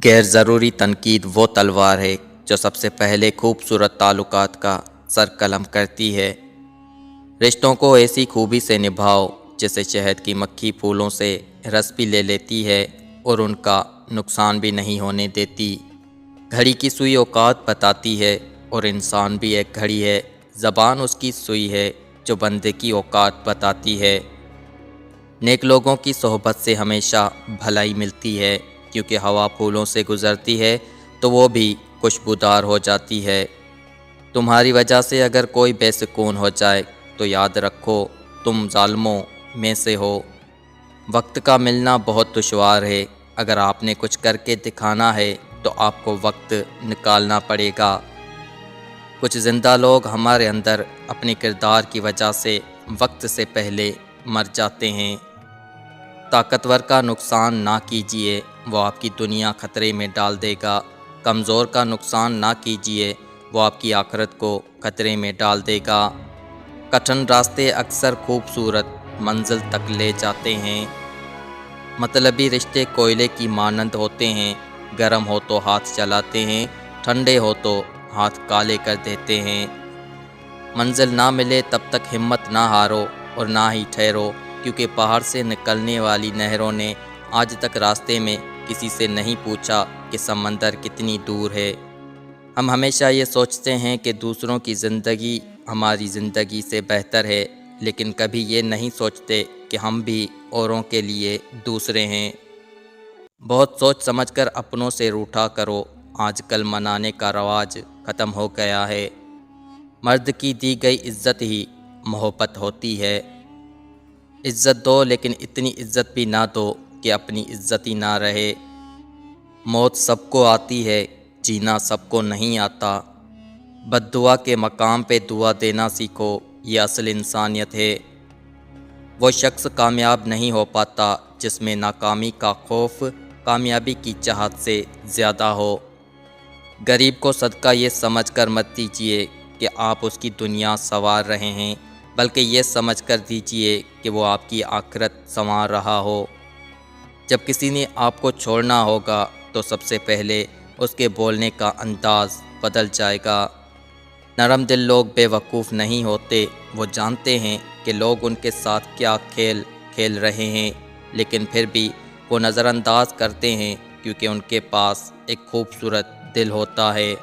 غیر ضروری تنقید وہ تلوار ہے جو سب سے پہلے خوبصورت تعلقات کا سر قلم کرتی ہے۔ رشتوں کو ایسی خوبی سے نبھاؤ جیسے شہد کی مکھی پھولوں سے رس بھی لے لیتی ہے اور ان کا نقصان بھی نہیں ہونے دیتی۔ گھڑی کی سوئی اوقات بتاتی ہے اور انسان بھی ایک گھڑی ہے۔ زبان اس کی سوئی ہے جو بندے کی اوقات بتاتی ہے۔ نیک لوگوں کی صحبت سے ہمیشہ بھلائی ملتی ہے، کیونکہ ہوا پھولوں سے گزرتی ہے تو وہ بھی خوشبودار ہو جاتی ہے۔ تمہاری وجہ سے اگر کوئی بے سکون ہو جائے تو یاد رکھو تم ظالموں میں سے ہو۔ وقت کا ملنا بہت دشوار ہے۔ اگر آپ نے کچھ کر کے دکھانا ہے تو آپ کو وقت نکالنا پڑے گا۔ کچھ زندہ لوگ ہمارے اندر اپنے کردار کی وجہ سے وقت سے پہلے مر جاتے ہیں۔ طاقتور کا نقصان نہ کیجیے، وہ آپ کی دنیا خطرے میں ڈال دے گا۔ کمزور کا نقصان نہ کیجیے، وہ آپ کی آخرت کو خطرے میں ڈال دے گا۔ کٹھن راستے اکثر خوبصورت منزل تک لے جاتے ہیں۔ مطلبی رشتے کوئلے کی مانند ہوتے ہیں، گرم ہو تو ہاتھ چلاتے ہیں، ٹھنڈے ہو تو ہاتھ کالے کر دیتے ہیں۔ منزل نہ ملے تب تک ہمت نہ ہارو اور نہ ہی ٹھہرو، کیونکہ پہاڑ سے نکلنے والی نہروں نے آج تک راستے میں کسی سے نہیں پوچھا کہ سمندر کتنی دور ہے۔ ہم ہمیشہ یہ سوچتے ہیں کہ دوسروں کی زندگی ہماری زندگی سے بہتر ہے، لیکن کبھی یہ نہیں سوچتے کہ ہم بھی اوروں کے لیے دوسرے ہیں۔ بہت سوچ سمجھ کر اپنوں سے روٹھا کرو، آج کل منانے کا رواج ختم ہو گیا ہے۔ مرد کی دی گئی عزت ہی محبت ہوتی ہے۔ عزت دو لیکن اتنی عزت بھی نہ دو کہ اپنی عزت ہی نہ رہے۔ موت سب کو آتی ہے، جینا سب کو نہیں آتا۔ بد دعا کے مقام پہ دعا دینا سیکھو، یہ اصل انسانیت ہے۔ وہ شخص کامیاب نہیں ہو پاتا جس میں ناکامی کا خوف کامیابی کی چاہت سے زیادہ ہو۔ غریب کو صدقہ یہ سمجھ کر مت دیجیے کہ آپ اس کی دنیا سنوار رہے ہیں، بلکہ یہ سمجھ کر دیجیے کہ وہ آپ کی آخرت سنوار رہا ہو۔ جب کسی نے آپ کو چھوڑنا ہوگا تو سب سے پہلے اس کے بولنے کا انداز بدل جائے گا۔ نرم دل لوگ بے وقوف نہیں ہوتے، وہ جانتے ہیں کہ لوگ ان کے ساتھ کیا کھیل کھیل رہے ہیں، لیکن پھر بھی وہ نظر انداز کرتے ہیں کیونکہ ان کے پاس ایک خوبصورت دل ہوتا ہے۔